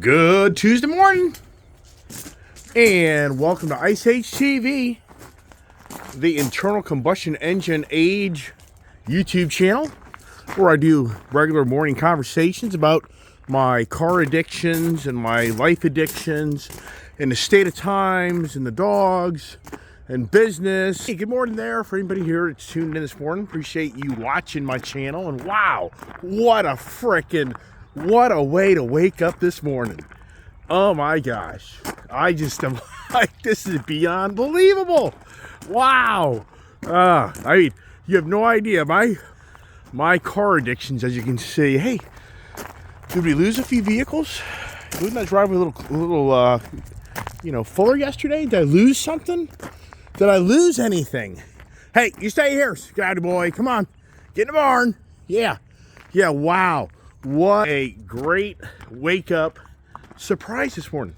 Good Tuesday morning, and welcome to Ice Age TV, the internal combustion engine age YouTube channel, where I do regular morning conversations about my car addictions and my life addictions and the state of times and the dogs and business. Hey, good morning there for anybody here that's tuned in this morning. Appreciate you watching my channel, and wow, what a way to wake up this morning. Oh my gosh. I just am like, this is beyond believable. Wow. I mean, you have no idea. My car addictions, as you can see. Hey, did we lose a few vehicles? Didn't I drive a little fuller yesterday? Did I lose something? Did I lose anything? Hey, you stay here, Scotty boy. Come on. Get in the barn. Yeah. Yeah, wow. What a great wake-up surprise this morning.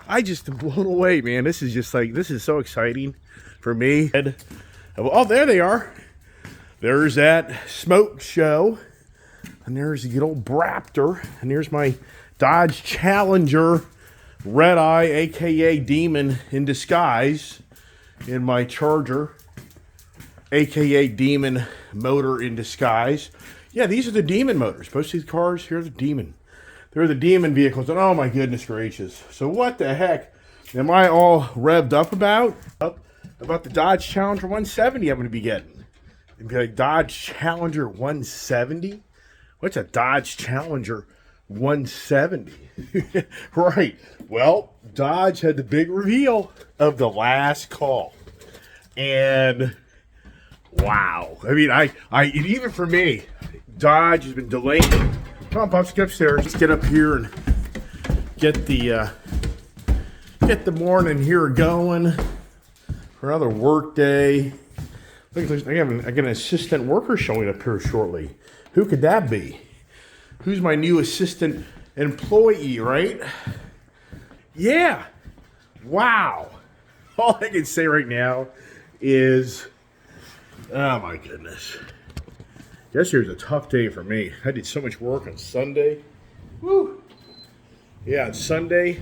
I just am blown away, man. This is so exciting for me. Oh, there they are. There's that smoke show. And there's the good old Braptor. And there's my Dodge Challenger Red Eye, a.k.a. Demon in disguise. In my Charger, a.k.a. Demon motor in disguise. Yeah, these are the Demon motors. Most of these cars here are the Demon. They're the Demon vehicles. And oh my goodness gracious. So what the heck am I all revved up about? About the Dodge Challenger 170 I'm going to be getting. It'd be like Dodge Challenger 170? What's a Dodge Challenger 170? Right. Well, Dodge had the big reveal of the last call. And wow. I mean, I even for me, Dodge has been delaying. Come on, Pops, get upstairs. Let's get up here and get the morning here going for another work day. Look, I got an assistant worker showing up here shortly. Who could that be? Who's my new assistant employee, right? Yeah. Wow. All I can say right now is, oh my goodness. Yesterday was a tough day for me. I did so much work on Sunday. Woo! Yeah, on Sunday,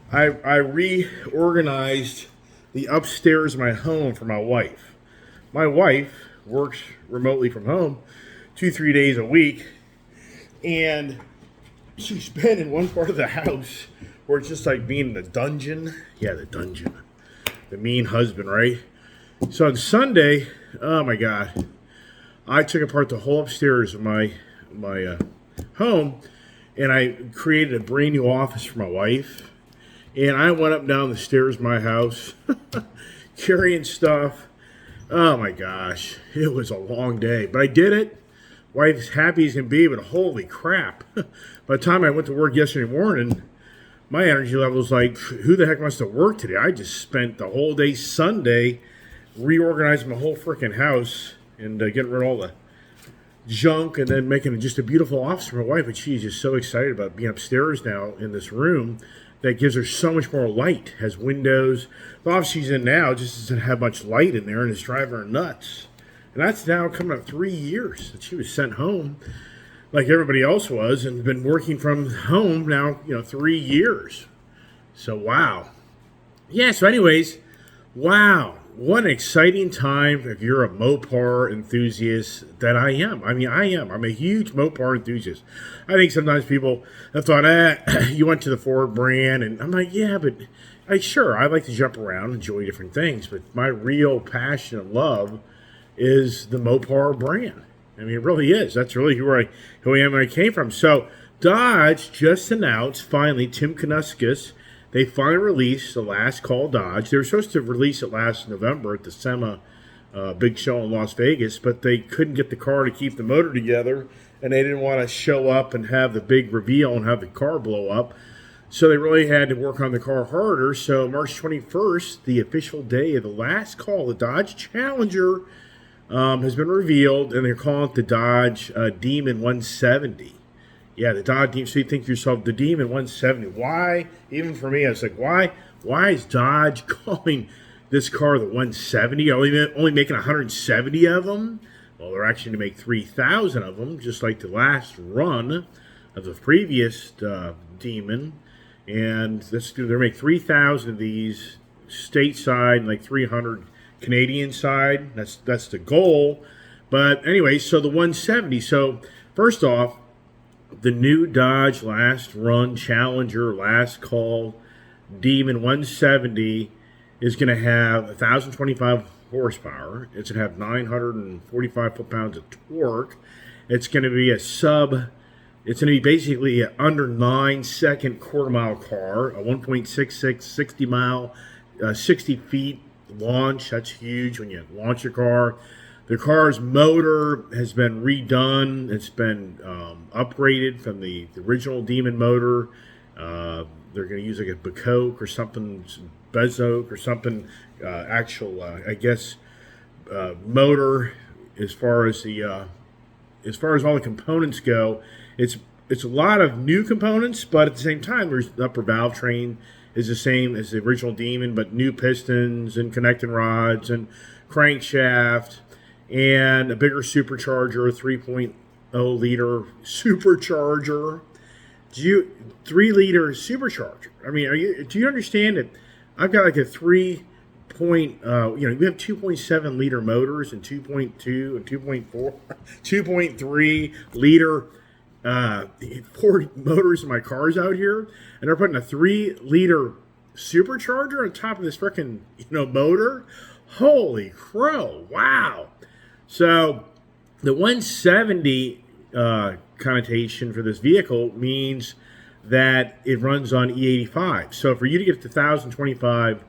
I reorganized the upstairs of my home for my wife. My wife works remotely from home 2-3 days a week, and she's been in one part of the house where it's just like being in the dungeon. Yeah, the dungeon. The mean husband, right? So on Sunday, oh my God, I took apart the whole upstairs of my home, and I created a brand new office for my wife. And I went up and down the stairs of my house, carrying stuff. Oh my gosh, it was a long day, but I did it. Wife's happy as can be, but holy crap. By the time I went to work yesterday morning, my energy level was like, who the heck wants to work today? I just spent the whole day Sunday reorganizing my whole freaking house and getting rid of all the junk and then making it just a beautiful office for my wife. And she's just so excited about being upstairs now in this room that gives her so much more light. Has windows. The office she's in now just doesn't have much light in there, and it's driving her nuts. And that's now coming up 3 years that she was sent home like everybody else was and been working from home now, 3 years. So, wow. Yeah, so anyways, wow. What an exciting time if you're a Mopar enthusiast that I am. I mean, I am. I'm a huge Mopar enthusiast. I think sometimes people have thought, you went to the Ford brand. And I'm like, yeah, but I like to jump around, enjoy different things. But my real passion and love is the Mopar brand. I mean, it really is. That's really who I am and where I came from. So Dodge just announced, finally, Tim Knuskis, they finally released the last call Dodge. They were supposed to release it last November at the SEMA big show in Las Vegas, but they couldn't get the car to keep the motor together, and they didn't want to show up and have the big reveal and have the car blow up. So they really had to work on the car harder. So March 21st, the official day of the last call, the Dodge Challenger has been revealed, and they're calling it the Dodge Demon 170. Yeah, the Dodge Demon. So you think to yourself, the Demon 170. Why? Even for me, I was like, why is Dodge calling this car the 170? Only making 170 of them? Well, they're actually going to make 3,000 of them, just like the last run of the previous Demon, and they're make 3,000 of these stateside, and like 300 Canadian side. That's the goal. But anyway, so the 170. So first off, the new Dodge Last Run Challenger Last Call Demon 170 is going to have 1,025 horsepower. It's going to have 945 foot-pounds of torque. It's going to be it's going to be basically an under 9-second quarter-mile car, a 1.66 60-mile, 60 feet launch. That's huge when you launch your car. The car's motor has been redone. It's been upgraded from the original Demon motor. They're going to use like a Bacoque or something, Bezoque or something, motor. As far as all the components go, it's a lot of new components, but at the same time, the upper valve train is the same as the original Demon, but new pistons and connecting rods and crankshaft and a bigger supercharger, 3.0 liter supercharger. 3-liter supercharger. I mean, do you understand that I've got like a 3 point, we have 2.7 liter motors and 2.2 and 2.4, 2.3 liter Ford motors in my cars out here, and they're putting a 3-liter supercharger on top of this freaking motor. Holy crow! Wow. So the 170 connotation for this vehicle means that it runs on E85. So for you to get to 1,025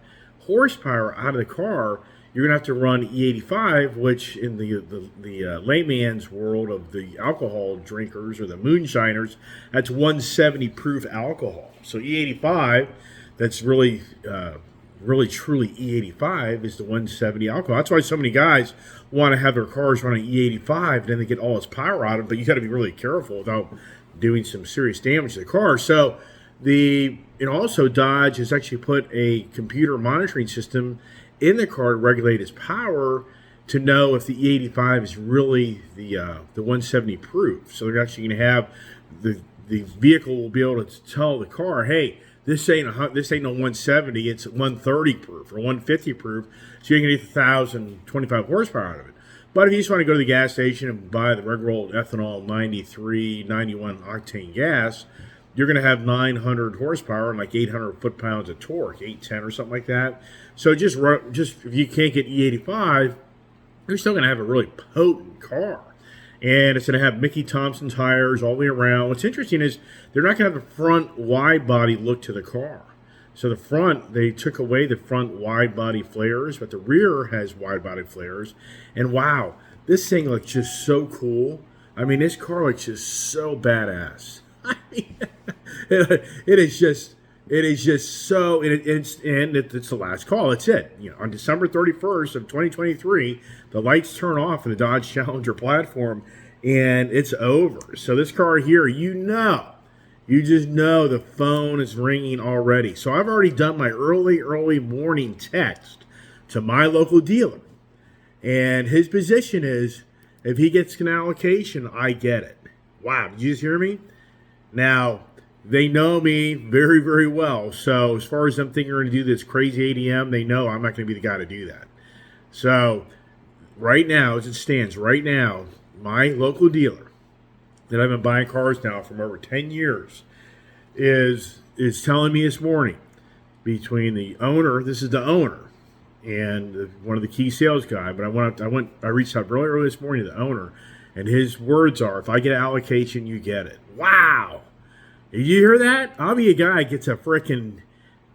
horsepower out of the car, you're going to have to run E85, which in the layman's world of the alcohol drinkers or the moonshiners, that's 170 proof alcohol. So E85, that's really truly E85 is the 170 alcohol. That's why so many guys want to have their cars running E85, and then they get all its power out of it, but you got to be really careful without doing some serious damage to the car. So also Dodge has actually put a computer monitoring system in the car to regulate its power to know if the E85 is really the 170 proof. So they're actually going to have the vehicle will be able to tell the car, hey, this ain't no 170, it's 130 proof or 150 proof, so you can get 1,025 horsepower out of it. But if you just want to go to the gas station and buy the regular old ethanol 93, 91 octane gas, you're going to have 900 horsepower and like 800 foot-pounds of torque, 810 or something like that. So just if you can't get E85, you're still going to have a really potent car. And it's going to have Mickey Thompson tires all the way around. What's interesting is they're not going to have a front wide body look to the car. So the front, they took away the front wide body flares, but the rear has wide body flares. And wow, this thing looks just so cool. I mean, this car looks just so badass. I mean, it is just so, it's the last call. That's it. On December 31st of 2023, the lights turn off in the Dodge Challenger platform, and it's over. So this car here, you just know the phone is ringing already. So I've already done my early morning text to my local dealer, and his position is, if he gets an allocation, I get it. Wow, did you just hear me? Now, they know me very, very well. So as far as them thinking they're going to do this crazy ADM, they know I'm not going to be the guy to do that. So right now, as it stands, right now, my local dealer that I've been buying cars now from over 10 years is telling me this morning, between the owner, this is the owner, and one of the key sales guy, but I reached out really early this morning to the owner, and his words are, if I get an allocation, you get it. Wow. Did you hear that? I'll be a guy that gets a freaking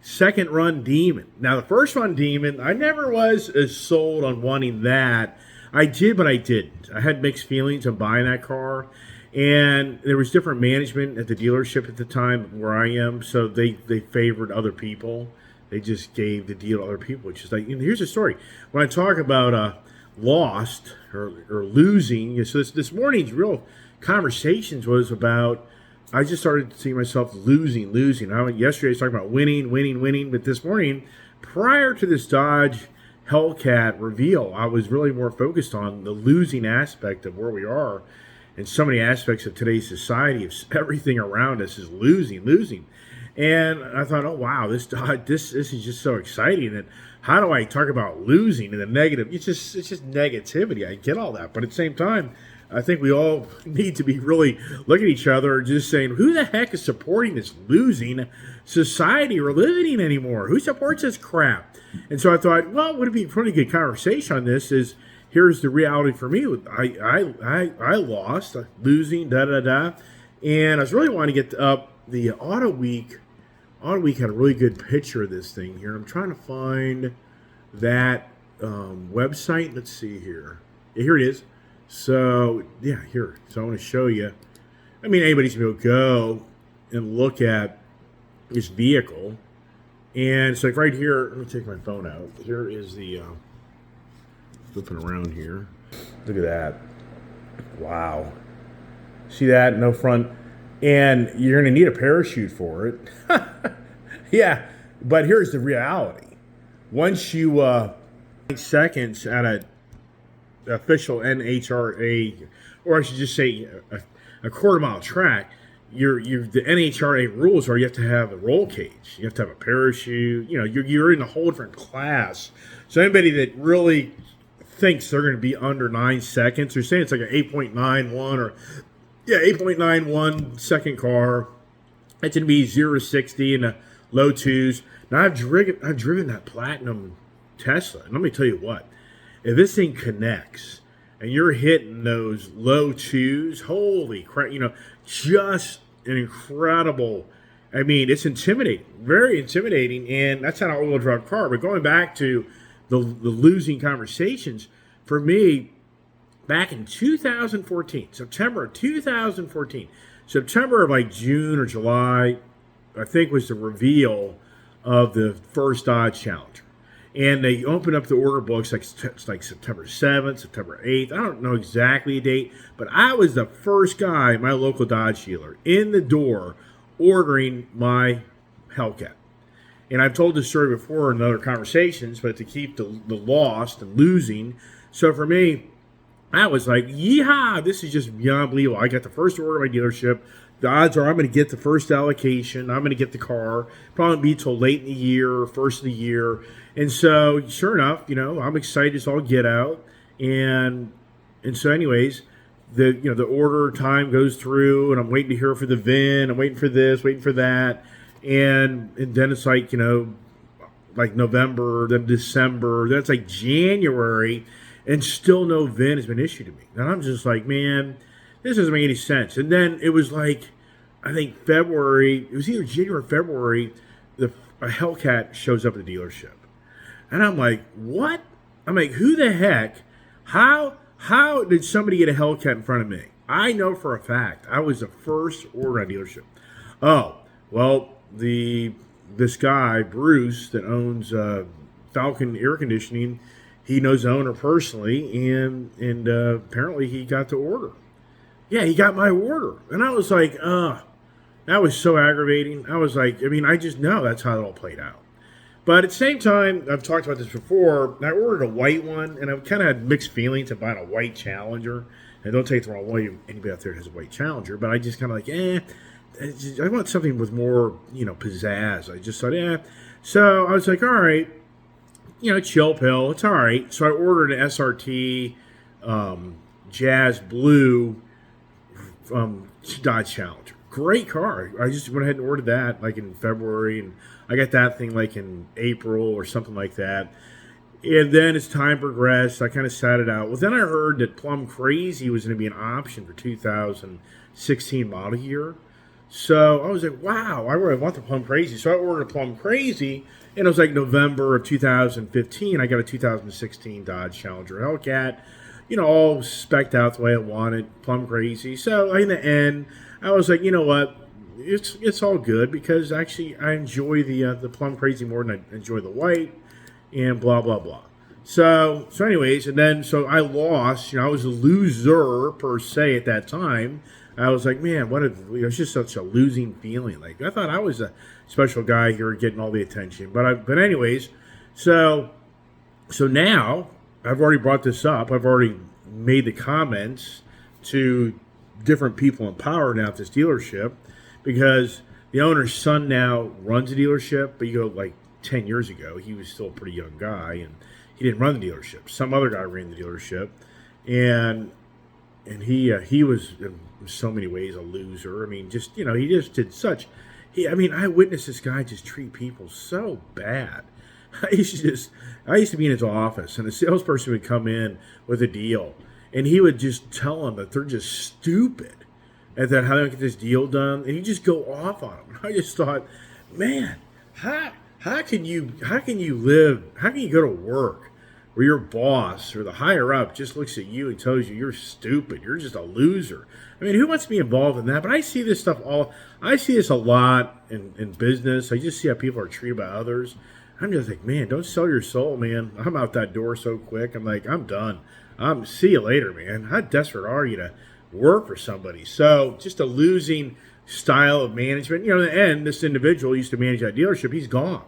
second run Demon. Now, the first run Demon, I never was as sold on wanting that. I did, but I didn't. I had mixed feelings on buying that car. And there was different management at the dealership at the time where I am, so they favored other people. They just gave the deal to other people, which is like, here's the story. When I talk about lost or losing, so this morning's real conversations was about, I just started to see myself losing. Yesterday I was talking about winning, but this morning, prior to this Dodge Hellcat reveal, I was really more focused on the losing aspect of where we are. in so many aspects of today's society. Everything around us is losing. And I thought, oh wow, this is just so exciting. And how do I talk about losing and the negative? It's just negativity. I get all that, but at the same time, I think we all need to be really looking at each other and just saying, who the heck is supporting this losing society we're living in anymore? Who supports this crap? And so I thought, well, would it be a pretty good conversation on this? Is here's the reality for me. I lost, losing, and I was really wanting to get up the Auto Week. Auto Week had a really good picture of this thing here. I'm trying to find that website. Let's see here. Yeah, here it is. So, yeah, here. So I want to show you. I mean, anybody's going to go and look at this vehicle. And so right here, let me take my phone out. Here is the, flipping around here. Look at that. Wow. See that? No front. And you're going to need a parachute for it. Yeah, but here's the reality. Once you, seconds at a official NHRA, or I should just say a quarter mile track, the NHRA rules are you have to have a roll cage, you have to have a parachute. You know, you're in a whole different class. So anybody that really thinks they're going to be under 9 seconds, they're saying it's like an 8.91 or 8.91 second car. It's going to be 0 to 60 in the low twos. Now I've driven that platinum Tesla, and let me tell you what. If this thing connects and you're hitting those low twos, holy crap, just an incredible, I mean, it's intimidating, very intimidating, and that's not an all-wheel drive car. But going back to the losing conversations, for me, back in 2014, September of 2014, September of like June or July, I think was the reveal of the first Dodge Challenger. And they opened up the order books like September 7th, September 8th. I don't know exactly the date, but I was the first guy, my local Dodge dealer, in the door ordering my Hellcat. And I've told this story before in other conversations, but to keep the lost and losing. So for me, I was like, yeehaw, this is just beyond believable. I got the first order at my dealership. The odds are I'm going to get the first allocation. I'm going to get the car. Probably be till late in the year, first of the year. And so, sure enough, I'm excited as all get out. And so anyways, the order time goes through, and I'm waiting to hear for the VIN. I'm waiting for this, waiting for that. And then it's like, like November, then December. Then it's like January, and still no VIN has been issued to me. And I'm just like, man, this doesn't make any sense. And then it was like, I think February, it was either January or February, a Hellcat shows up at the dealership. And I'm like, what? I'm like, who the heck? How did somebody get a Hellcat in front of me? I know for a fact I was the first order at dealership. Oh, well, this guy, Bruce, that owns Falcon Air Conditioning, he knows the owner personally, and apparently he got the order. Yeah, he got my order. And I was like, that was so aggravating. I was like, I just know that's how it all played out. But at the same time, I've talked about this before, I ordered a white one, and I kind of had mixed feelings about a white Challenger. And don't take it the wrong way, anybody out there has a white Challenger, but I just kind of like, I want something with more, pizzazz. I just thought, So I was like, all right, chill pill, it's all right. So I ordered an SRT Jazz Blue Dodge Challenger. Great car. I just went ahead and ordered that like in February, and I got that thing like in April or something like that. And then as time progressed, I kind of sat it out. Well, then I heard that Plum Crazy was going to be an option for 2016 model year. So I was like, wow, I really want the Plum Crazy. So I ordered a Plum Crazy, and it was like November of 2015. I got a 2016 Dodge Challenger Hellcat, all specced out the way I wanted, Plum Crazy. So in the end, I was like, you know what? It's all good, because actually I enjoy the Plum Crazy more than I enjoy the white, and blah blah blah. So anyways, and then so I lost. I was a loser per se at that time. I was like, man, it's just such a losing feeling. Like I thought I was a special guy here getting all the attention, but anyways, so now I've already brought this up. I've already made the comments to different people in power now at this dealership, because the owner's son now runs the dealership, but you go like 10 years ago, he was still a pretty young guy, and he didn't run the dealership. Some other guy ran the dealership, and he was in so many ways a loser. I mean, just, he just did such. I witnessed this guy just treat people so bad. I used to be in his office, and a salesperson would come in with a deal, and he would just tell them that they're just stupid at that, how they don't get this deal done, and he'd just go off on them. I just thought, man, how can you live? How can you go to work where your boss or the higher up just looks at you and tells you you're stupid, you're just a loser? I mean, who wants to be involved in that? But I see this a lot in business. I just see how people are treated by others. I'm just like, man, don't sell your soul, man. I'm out that door so quick. I'm like, I'm done. See you later, man. How desperate are you to work for somebody? So just a losing style of management. In the end, this individual used to manage that dealership. He's gone.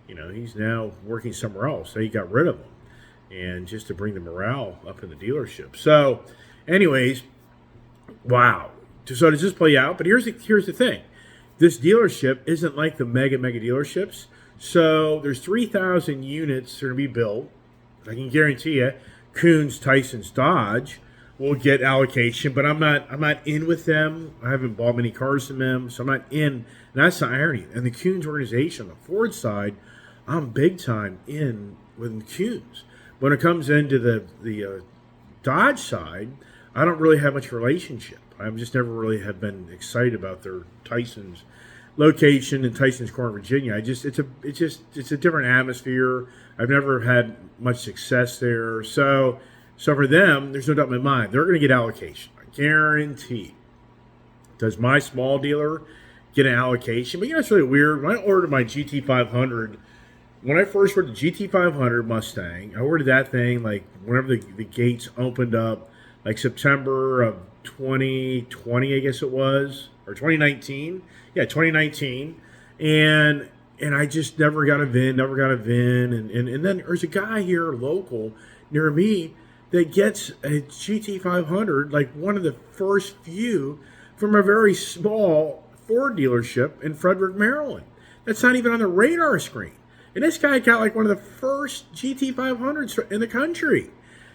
He's now working somewhere else. They got rid of him, and just to bring the morale up in the dealership. So, anyways, wow. So does this play out? But here's the thing. This dealership isn't like the mega dealerships. So there's 3,000 units that are going to be built. I can guarantee you, Coons, Tyson's, Dodge will get allocation, but I'm not in with them. I haven't bought many cars from them, so I'm not in. And that's the irony. And the Coons organization, on the Ford side, I'm big time in with Coons. When it comes into the Dodge side, I don't really have much relationship. I've just never really have been excited about their Tyson's location in Tyson's Corner, Virginia. It's a different atmosphere. I've never had much success there. So for them, there's no doubt in my mind, they're going to get allocation. I guarantee. Does my small dealer get an allocation? But it's really weird. When I ordered my GT500, when I first ordered the GT500 Mustang, I ordered that thing like whenever the gates opened up, like September of 2020, I guess it was, or 2019. Yeah, 2019. And I just never got a VIN. And then there's a guy here local near me that gets a GT500, like one of the first few from a very small Ford dealership in Frederick, Maryland. That's not even on the radar screen. And this guy got like one of the first GT500s in the country.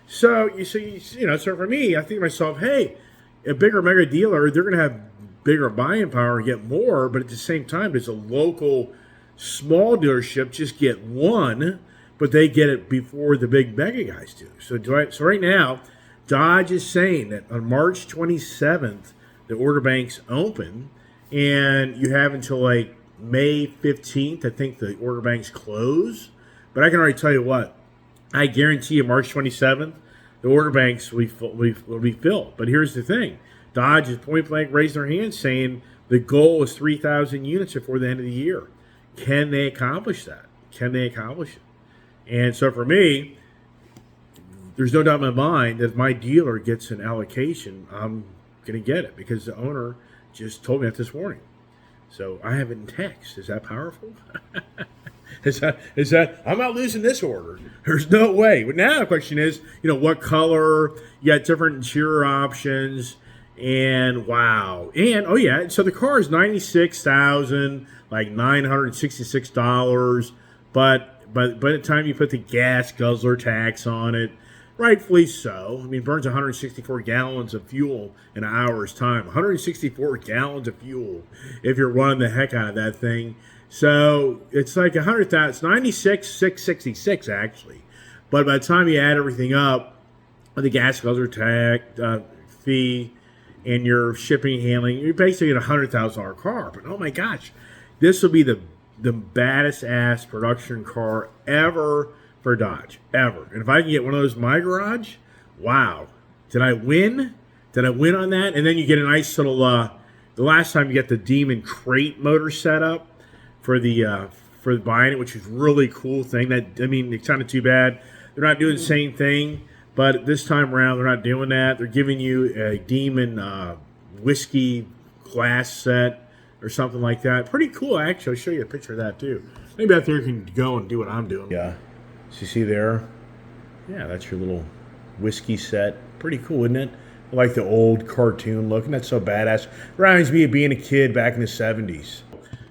So so for me, I think to myself, hey, a bigger mega dealer, they're going to have bigger buying power and get more, but at the same time, does a local small dealership just get one, but they get it before the big mega guys do? So right now, Dodge is saying that on March 27th, the order banks open, and you have until like May 15th, I think the order banks close. But I can already tell you what, I guarantee you March 27th, the order banks will be filled. But here's the thing. Dodge is point blank raised their hands saying the goal is 3,000 units before the end of the year. Can they accomplish that? Can they accomplish it? And so for me, there's no doubt in my mind that if my dealer gets an allocation, I'm going to get it because the owner just told me that this morning. So I have it in text. Is that powerful? Is that I'm not losing this order. There's no way. But now the question is, what color? You got different interior options. And wow. And oh yeah, so the car is $96,000, like $966. But by the time you put the gas guzzler tax on it, rightfully so. I mean, it burns 164 gallons of fuel in an hour's time. 164 gallons of fuel if you're running the heck out of that thing. So it's like 100,000. It's 96,666 actually. But by the time you add everything up, the gas guzzler tax fee and your shipping and handling, you're basically at a $100,000 car. But oh my gosh, this will be the baddest ass production car ever for Dodge, ever. And if I can get one of those in my garage, wow. Did I win? Did I win on that? And then you get a nice little, the last time you get the Demon crate motor set up for buying it, which is really cool thing. It's kind of too bad. They're not doing the same thing, but this time around, they're not doing that. They're giving you a Demon whiskey glass set or something like that. Pretty cool, actually. I'll show you a picture of that, too. Maybe out there you can go and do what I'm doing. Yeah. So you see there? Yeah, that's your little whiskey set. Pretty cool, isn't it? like the old cartoon look, and that's so badass. Reminds me of being a kid back in the 70s.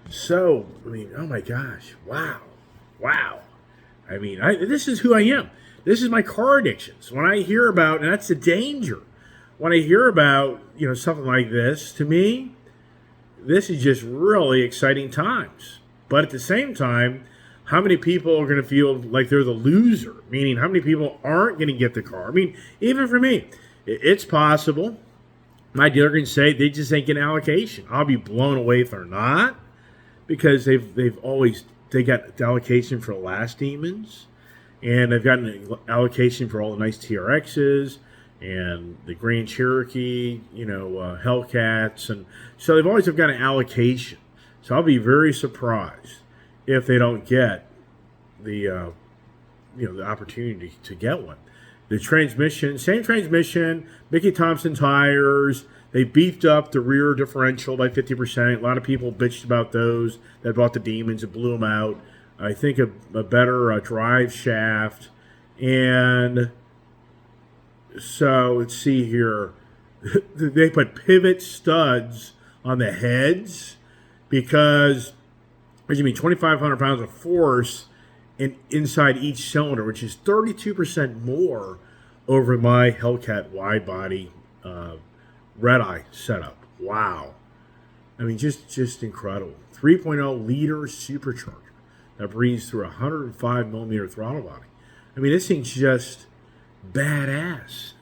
So, I mean, oh my gosh, wow, wow. I mean, this is who I am. This is my car addictions. When I hear about, and that's the danger, when I hear about, something like this, to me, this is just really exciting times. But at the same time, how many people are going to feel like they're the loser? Meaning, how many people aren't going to get the car? I mean, even for me, it's possible. My dealer can say they just ain't getting allocation. I'll be blown away if they're not, because they got the allocation for the last demons, and they've gotten an allocation for all the nice TRXs and the Grand Cherokee, Hellcats, and so they've always got an allocation. So I'll be very surprised if they don't get the the opportunity to get one. The transmission, same transmission, Mickey Thompson tires. They beefed up the rear differential by 50%. A lot of people bitched about those that bought the Demons and blew them out. I think a better drive shaft. And so let's see here. They put pivot studs on the heads because there's going to be 2,500 pounds of force inside each cylinder, which is 32% more over my Hellcat wide body red eye setup. Wow. I mean, just incredible. 3.0 liter supercharger that breathes through a 105 millimeter throttle body. I mean, this thing's just badass.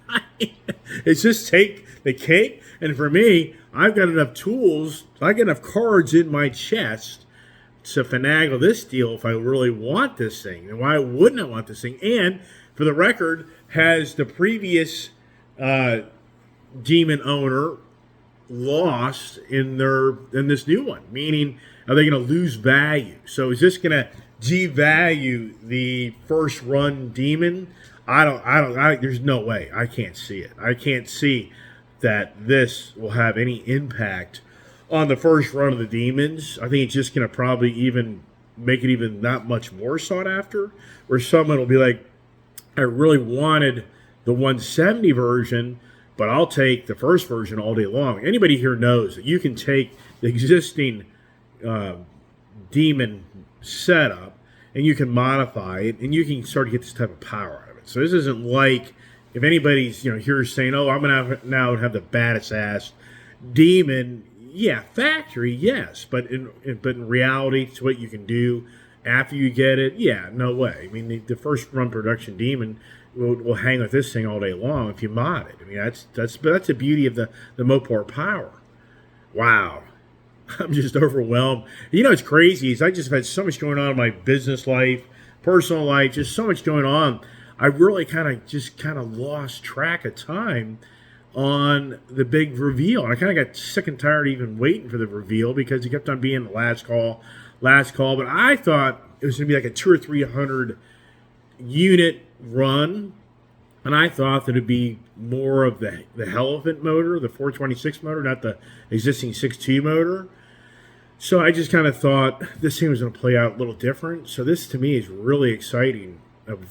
It's just take the cake. And for me, I've got enough tools, I got enough cards in my chest to finagle this deal if I really want this thing. And why wouldn't I want this thing? And for the record, has the previous Demon owner lost in this new one? Meaning, are they going to lose value? So is this going to devalue the first run Demon? There's no way. I can't see it. I can't see that this will have any impact on the first run of the Demons. I think it's just going to probably even make it even that much more sought after, where someone will be like, I really wanted the 170 version, but I'll take the first version all day long. Anybody here knows that you can take the existing Demon setup and you can modify it and you can start to get this type of power out of it. So this isn't like if anybody's here saying, oh, I'm going to now have the baddest ass Demon. Yeah, factory, yes, but in reality, it's what you can do after you get it. Yeah, no way. I mean, the first run production Demon will hang with this thing all day long if you mod it. I mean, that's the beauty of the Mopar power. Wow, I'm just overwhelmed. It's crazy is I just have had so much going on in my business life, personal life, just so much going on. I really kind of lost track of time on the big reveal. And I kind of got sick and tired even waiting for the reveal because it kept on being the last call. But I thought it was going to be like a 200 or 300 unit run. And I thought that it'd be more of the Elephant motor, the 426 motor, not the existing 6.2 motor. So I just kind of thought this thing was going to play out a little different. So this to me is really exciting.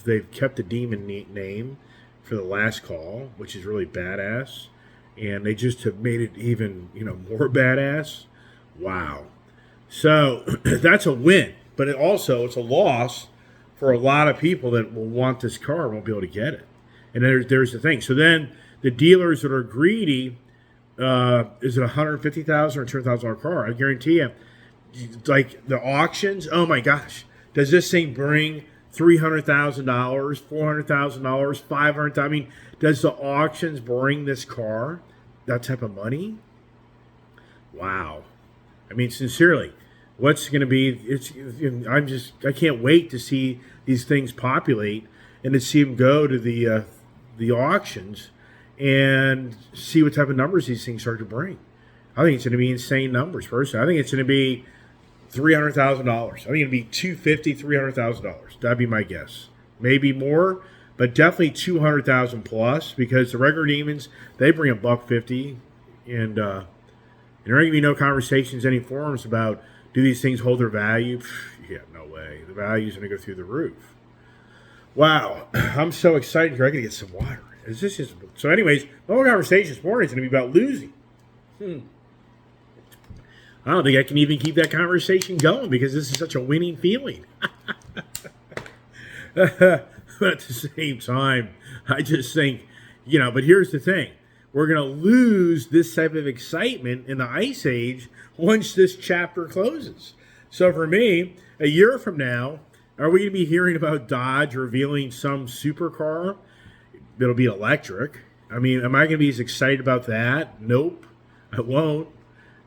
They've kept the Demon name for the last call, which is really badass, and they just have made it even more badass. Wow. So that's a win, but it's a loss for a lot of people that will want this car and won't be able to get it. And there's the thing. So then the dealers that are greedy, is it $150,000 or $200,000 car? I guarantee you, like the auctions. Oh my gosh, does this thing bring $300,000, $400,000, $500,000. I mean, does the auctions bring this car that type of money? Wow. I mean, sincerely, what's going to be? I can't wait to see these things populate and to see them go to the auctions and see what type of numbers these things start to bring. I think it's going to be insane numbers. Personally, I think it's going to be $300,000. I think it'd be $250,000, $300,000. That'd be my guess. Maybe more, but definitely $200,000 plus because the regular Demons they bring $150, and there ain't gonna be no conversations, any forums about do these things hold their value. Yeah, no way. The value's gonna go through the roof. Wow, I'm so excited here. I gotta get some water. Is this just so? Anyways, the whole conversation this morning is going to be about losing. I don't think I can even keep that conversation going because this is such a winning feeling. But at the same time, I just think, but here's the thing. We're going to lose this type of excitement in the ice age once this chapter closes. So for me, a year from now, are we going to be hearing about Dodge revealing some supercar that'll be electric? I mean, am I going to be as excited about that? Nope, I won't.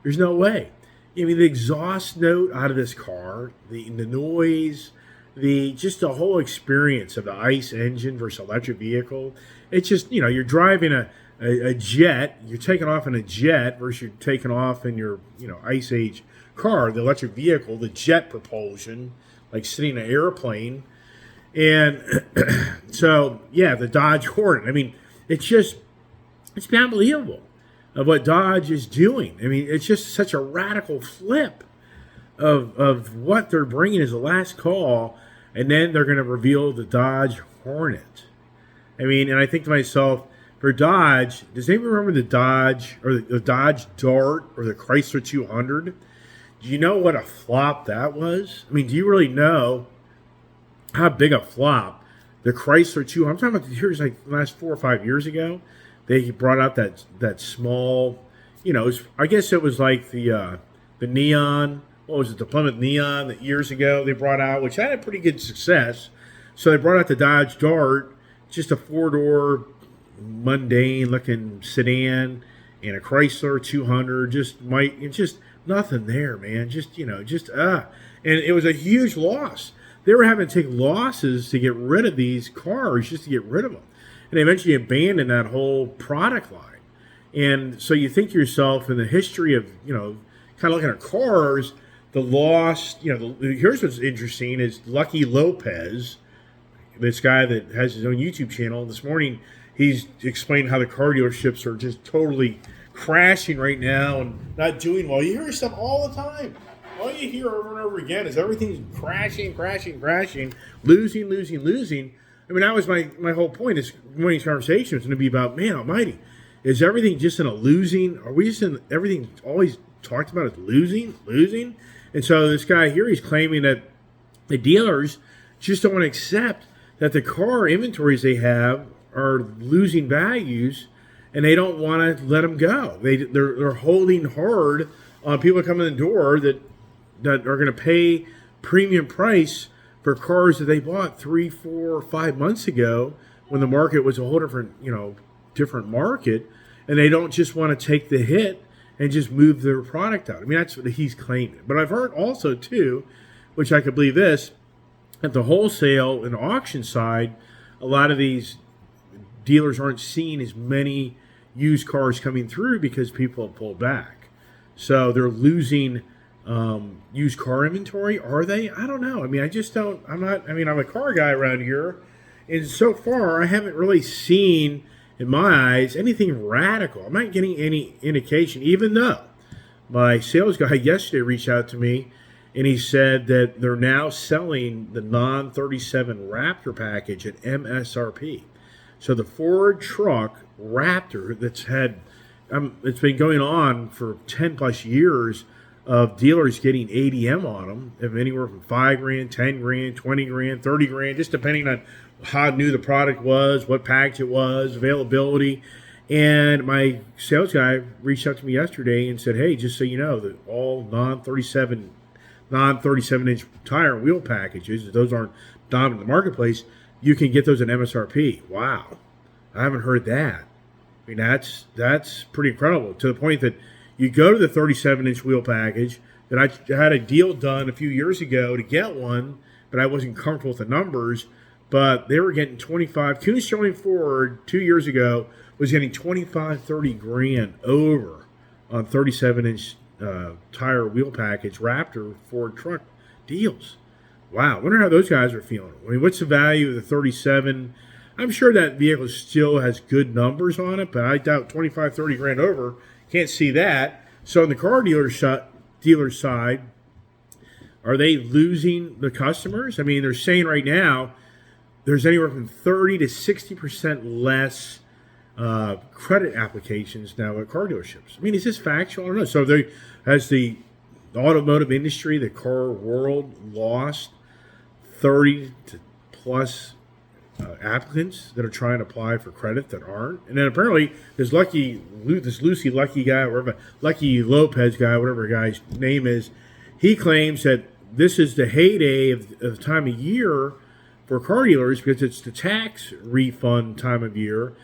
There's no way. I mean, the exhaust note out of this car, the noise, just the whole experience of the ICE engine versus electric vehicle. It's just, you're driving a jet, you're taking off in a jet versus you're taking off in your, ICE age car, the electric vehicle, the jet propulsion, like sitting in an airplane. And so, yeah, the Dodge Hornet. I mean, it's been unbelievable of what Dodge is doing. I mean, it's just such a radical flip of what they're bringing as the last call, and then they're going to reveal the Dodge Hornet. I mean, and I think to myself, for Dodge, does anyone remember the Dodge or the Dodge Dart or the Chrysler 200? Do you know what a flop that was? I mean, do you really know how big a flop the Chrysler 200? I'm talking about here's like the last 4 or 5 years ago. They brought out that small, I guess it was like the Neon. What was it, the Plymouth Neon that years ago they brought out, which had a pretty good success. So they brought out the Dodge Dart, just a 4-door, mundane-looking sedan, and a Chrysler 200. Just nothing there, man. And it was a huge loss. They were having to take losses to get rid of these cars, just to get rid of them. And they eventually abandoned that whole product line. And so you think to yourself, in the history of, kind of looking at cars, the loss, here's what's interesting is Lucky Lopez, this guy that has his own YouTube channel. This morning, he's explained how the car dealerships are just totally crashing right now and not doing well. You hear stuff all the time. All you hear over and over again is everything's crashing, losing. I mean, that was my whole point. This morning's conversation was going to be about, man almighty, is everything just in a losing? Are we just in everything always talked about is losing? And so this guy here, he's claiming that the dealers just don't want to accept that the car inventories they have are losing values, and they don't want to let them go. They're holding hard on people coming in the door that are going to pay premium price for cars that they bought 3, 4, 5 months ago when the market was a whole different market, and they don't just want to take the hit and just move their product out. I mean, that's what he's claiming. But I've heard also, too, which I could believe this, at the wholesale and auction side, a lot of these dealers aren't seeing as many used cars coming through because people have pulled back. So they're losing used car inventory. Are they? I don't know. I mean, I'm a car guy around here, and so far I haven't really seen, in my eyes, anything radical. I'm not getting any indication, even though my sales guy yesterday reached out to me and he said that they're now selling the non-37 Raptor package at MSRP. So the Ford truck Raptor that's had, it's been going on for 10 plus years of dealers getting ADM on them, of anywhere from $5,000, $10,000, $20,000, $30,000, just depending on how new the product was, what package it was, availability. And my sales guy reached out to me yesterday and said, hey, just so you know, that all non-37 inch tire and wheel packages, those aren't dominant in the marketplace, you can get those at MSRP. Wow. I haven't heard that. I mean, that's pretty incredible, to the point that you go to the 37-inch wheel package, that I had a deal done a few years ago to get one, but I wasn't comfortable with the numbers, but they were getting 25. Coon Sterling Ford 2 years ago was getting 25, 30 grand over on 37-inch tire wheel package Raptor Ford truck deals. Wow, I wonder how those guys are feeling. I mean, what's the value of the 37? I'm sure that vehicle still has good numbers on it, but I doubt 25, 30 grand over. Can't see that. So on the car dealer side, are they losing the customers? I mean, they're saying right now there's anywhere from 30 to 60% less credit applications now at car dealerships. I mean, is this factual? I don't know. So has the automotive industry, the car world, lost 30 to plus applicants that are trying to apply for credit that aren't? And then apparently this Lucy Lucky guy, whatever, Lucky Lopez guy, whatever guy's name is, he claims that this is the heyday of the time of year for car dealers because it's the tax refund time of year,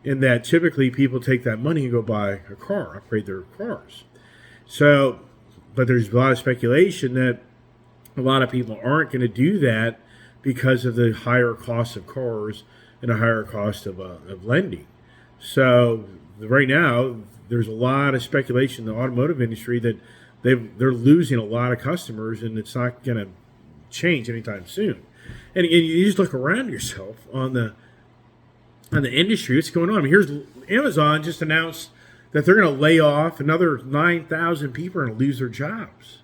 and that typically people take that money and go buy a car, upgrade their cars. So, but there's a lot of speculation that a lot of people aren't going to do that because of the higher cost of cars and a higher cost of lending. So right now, there's a lot of speculation in the automotive industry that they're losing a lot of customers, and it's not going to change anytime soon. And you just look around yourself on the industry. What's going on? I mean, here's Amazon just announced that they're going to lay off another 9,000 people are going to lose their jobs.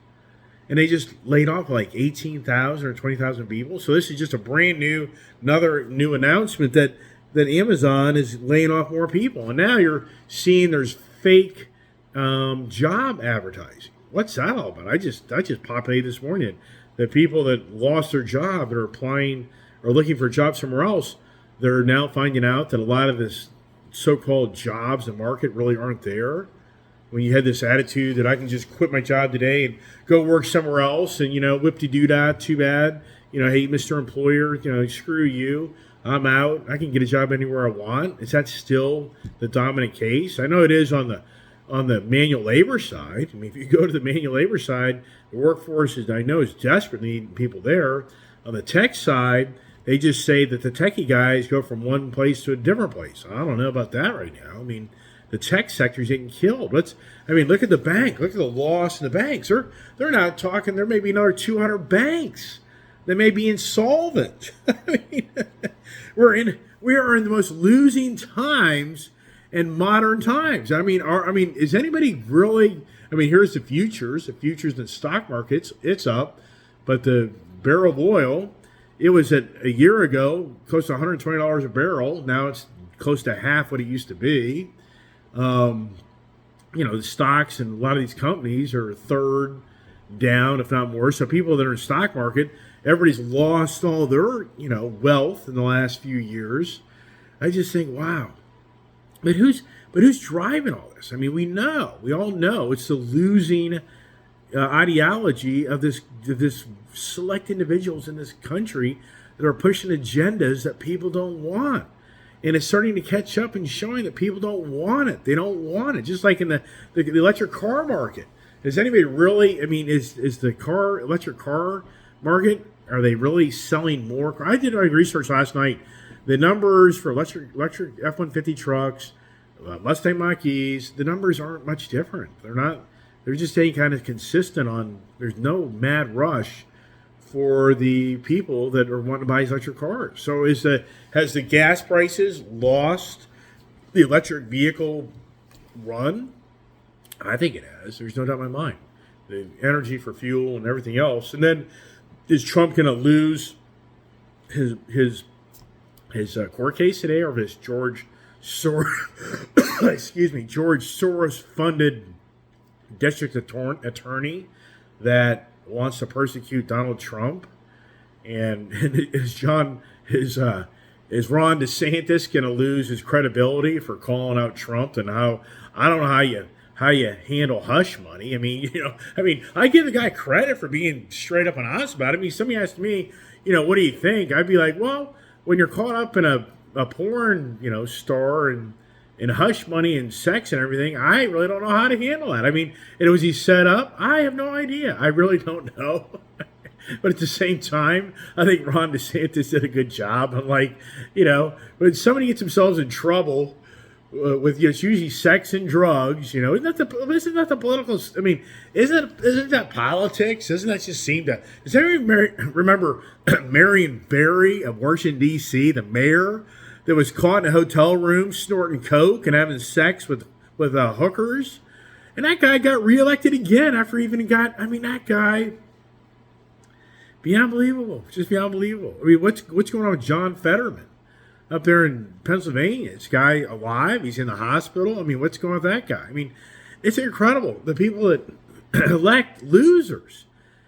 And they just laid off like 18,000 or 20,000 people. So this is just a another new announcement that Amazon is laying off more people. And now you're seeing there's fake job advertising. What's that all about? I just populated this morning that people that lost their job that are applying or looking for a job somewhere else, they're now finding out that a lot of this so-called jobs in the market really aren't there. When you had this attitude that I can just quit my job today and go work somewhere else and, whip-de-doo-dah, too bad. Hey, Mr. Employer, screw you. I'm out. I can get a job anywhere I want. Is that still the dominant case? I know it is on the manual labor side. I mean, if you go to the manual labor side, the workforce is desperately needing people there. On the tech side, they just say that the techie guys go from one place to a different place. I don't know about that right now. I mean, the tech sector is getting killed. Look at the bank. Look at the loss in the banks. They're not talking. There may be another 200 banks that may be insolvent. I mean, we are in the most losing times in modern times. Is anybody really? Here's the futures. The futures in the stock markets, it's up, but the barrel of oil, it was at a year ago close to $120 a barrel. Now it's close to half what it used to be. The stocks and a lot of these companies are a third down, if not more. So people that are in the stock market, everybody's lost all their, wealth in the last few years. I just think, wow. But who's driving all this? I mean, we all know it's the losing ideology of this select individuals in this country that are pushing agendas that people don't want. And it's starting to catch up and showing that people don't want it. They don't want it. Just like in the electric car market. Is anybody really, is the electric car market, are they really selling more? I did my research last night. The numbers for electric F-150 trucks, Mustang Mach-E's, the numbers aren't much different. They're just staying kind of consistent on, there's no mad rush for the people that are wanting to buy electric cars. So has the gas prices lost the electric vehicle run? I think it has. There's no doubt in my mind. The energy for fuel and everything else. And then is Trump going to lose his court case today, or his George Soros funded district attorney that wants to persecute Donald Trump? And is Ron DeSantis going to lose his credibility for calling out Trump? And I don't know how you handle hush money. I give the guy credit for being straight up and honest about it. Somebody asked me, what do you think? I'd be like, well, when you're caught up in a porn, star and hush money and sex and everything, I really don't know how to handle that. Was he set up? I have no idea. I really don't know. But at the same time, I think Ron DeSantis did a good job. When somebody gets themselves in trouble with it's usually sex and drugs, isn't that the political? Isn't that politics? Doesn't that just seem to? Does anybody remember Marion Barry of Washington D.C., the mayor that was caught in a hotel room snorting coke and having sex with hookers, and that guy got reelected again after that guy. Be unbelievable, just be unbelievable. What's going on with John Fetterman? up there in Pennsylvania. This guy alive. He's in the hospital. I mean, what's going on with that guy? I mean, it's incredible. The people that elect losers.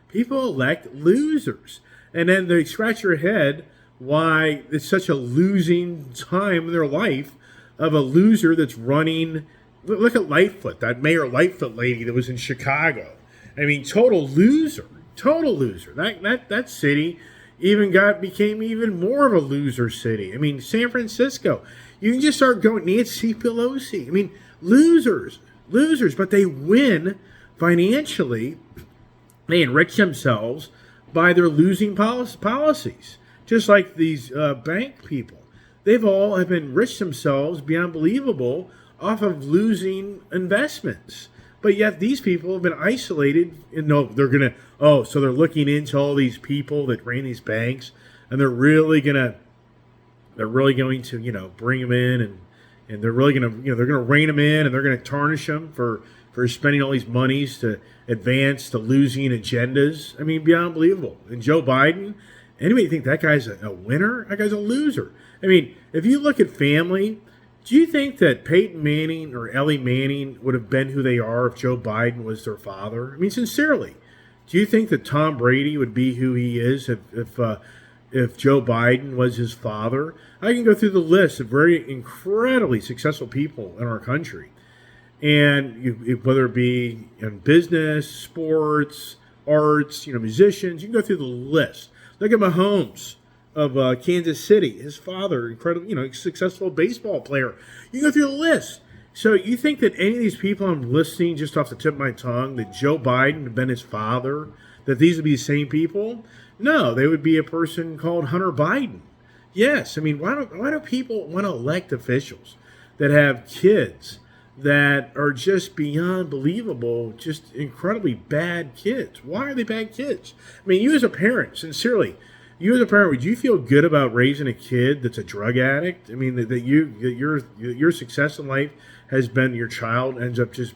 People elect losers. And then they scratch your head why it's such a losing time in their life of a loser that's running. Look at Lightfoot, that Mayor Lightfoot lady that was in Chicago. I mean, total loser. Total loser. That city became even more of a loser city. I mean, San Francisco. You can just start going, Nancy Pelosi. I mean, losers, but they win financially. They enrich themselves by their losing policies. Just like these bank people. They've all have enriched themselves beyond believable off of losing investments. But yet these people have been isolated. And no, they're looking into all these people that ran these banks, and they're really going to, bring them in, and they're really going to, they're going to rein them in, and they're going to tarnish them for spending all these monies to advance the losing agendas. I mean, beyond believable. And Joe Biden, anybody think that guy's a winner? That guy's a loser. I mean, if you look at family, do you think that Peyton Manning or Ellie Manning would have been who they are if Joe Biden was their father? I mean, sincerely, do you think that Tom Brady would be who he is if Joe Biden was his father? I can go through the list of very incredibly successful people in our country, and whether it be in business, sports, arts, musicians, you can go through the list. Look at Mahomes of Kansas City, his father, incredible, successful baseball player. You go through the list. So you think that any of these people I'm listing just off the tip of my tongue, that Joe Biden had been his father, that these would be the same people? No, they would be a person called Hunter Biden. Yes, I mean, why do people want to elect officials that have kids that are just beyond believable, just incredibly bad kids? Why are they bad kids? I mean, you as a parent, sincerely, would you feel good about raising a kid that's a drug addict? I mean, that your success in life has been your child ends up just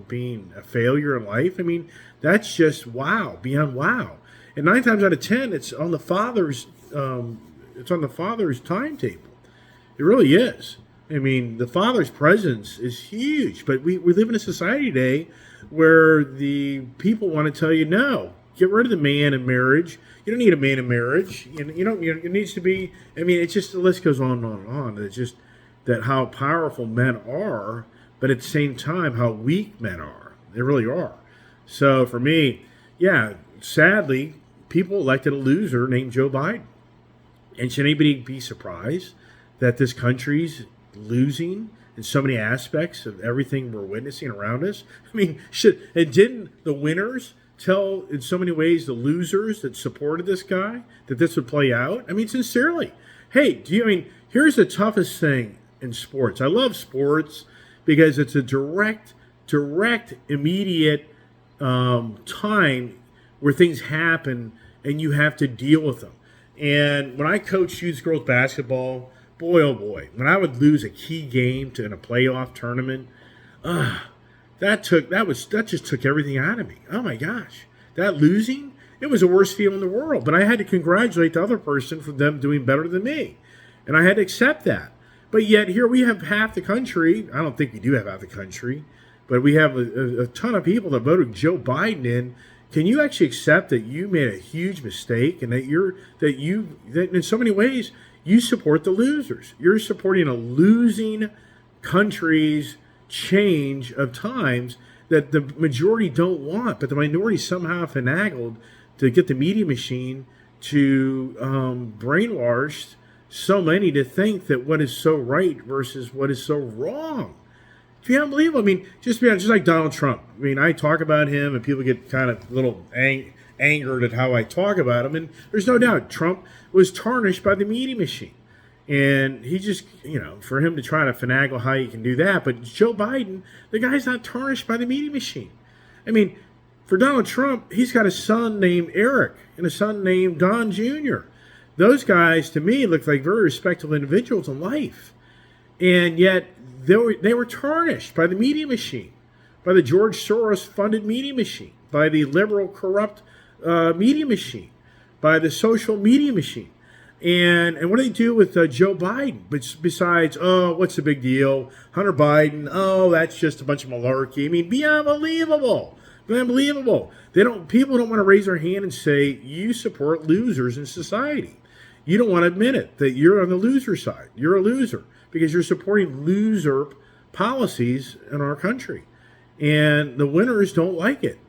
being a failure in life. I mean, that's just wow, beyond wow. And 9 times out of 10, it's on the father's timetable. It really is. I mean, the father's presence is huge, but we live in a society today where the people want to tell you no. Get rid of the man in marriage. You don't need a man in marriage. It needs to be. I mean, it's just the list goes on and on and on. It's just that how powerful men are, but at the same time how weak men are. They really are. So for me, yeah, sadly, people elected a loser named Joe Biden. And should anybody be surprised that this country's losing in so many aspects of everything we're witnessing around us? I mean, didn't the winners tell in so many ways the losers that supported this guy that this would play out? I mean, sincerely. Hey, here's the toughest thing in sports. I love sports because it's a direct, immediate time where things happen and you have to deal with them. And when I coached youth girls basketball, boy, oh boy, when I would lose a key game in a playoff tournament, that just took everything out of me. Oh my gosh, that losing, it was the worst feeling in the world. But I had to congratulate the other person for them doing better than me, and I had to accept that. But yet here we have half the country. I don't think we do have half the country, but we have a ton of people that voted Joe Biden in. Can you actually accept that you made a huge mistake and that in so many ways you support the losers? You're supporting a losing country's change of times that the majority don't want, but the minority somehow finagled to get the media machine to brainwash so many to think that what is so right versus what is so wrong. It's unbelievable. I mean, just like Donald Trump. I mean, I talk about him and people get kind of a little angered at how I talk about him. And there's no doubt Trump was tarnished by the media machine. And he just, for him to try to finagle how he can do that. But Joe Biden, the guy's not tarnished by the media machine. I mean, for Donald Trump, he's got a son named Eric and a son named Don Jr. Those guys, to me, look like very respectable individuals in life. And yet, they were tarnished by the media machine, by the George Soros-funded media machine, by the liberal, corrupt media machine, by the social media machine. And what do they do with Joe Biden? But besides, oh, what's the big deal? Hunter Biden, oh, that's just a bunch of malarkey. I mean, be unbelievable. Unbelievable. People don't want to raise their hand and say, you support losers in society. You don't want to admit it, that you're on the loser side. You're a loser because you're supporting loser policies in our country. And the winners don't like it.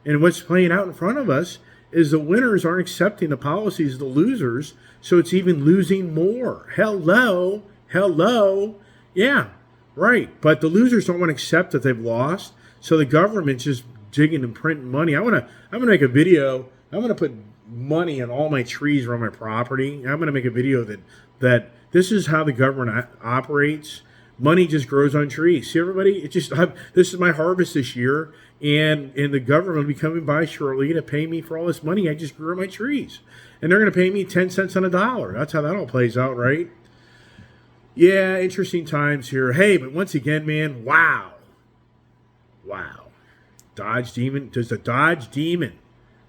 And what's playing out in front of us is the winners aren't accepting the policies of the losers, so it's even losing more. Hello. Yeah, right. But the losers don't want to accept that they've lost, so the government's just digging and printing money. I'm gonna make a video. I'm gonna put money on all my trees around my property. I'm gonna make a video that this is how the government operates. Money just grows on trees. See, everybody, this is my harvest this year, and the government will be coming by shortly to pay me for all this money I just grew on my trees. And they're going to pay me 10 cents on a dollar. That's how that all plays out, right? Yeah, interesting times here. Hey, but once again, man, wow. Does the Dodge Demon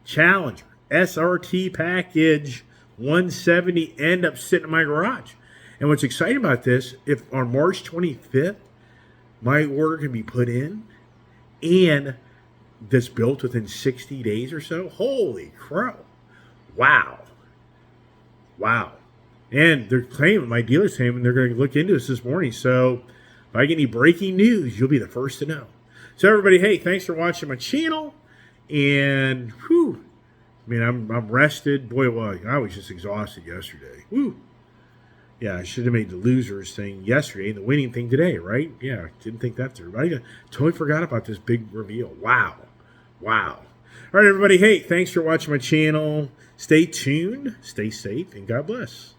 Challenger SRT package 170 end up sitting in my garage? And what's exciting about this, if on March 25th, my order can be put in and that's built within 60 days or so, holy crow. Wow. And they're claiming, my dealer's claiming they're going to look into this morning. So if I get any breaking news, you'll be the first to know. So everybody, hey, thanks for watching my channel. And, I'm rested. Boy, well, I was just exhausted yesterday. Yeah, I should have made the losers thing yesterday and the winning thing today, right? Yeah, didn't think that through. But I totally forgot about this big reveal. Wow. All right, everybody. Hey, thanks for watching my channel. Stay tuned, stay safe, and God bless.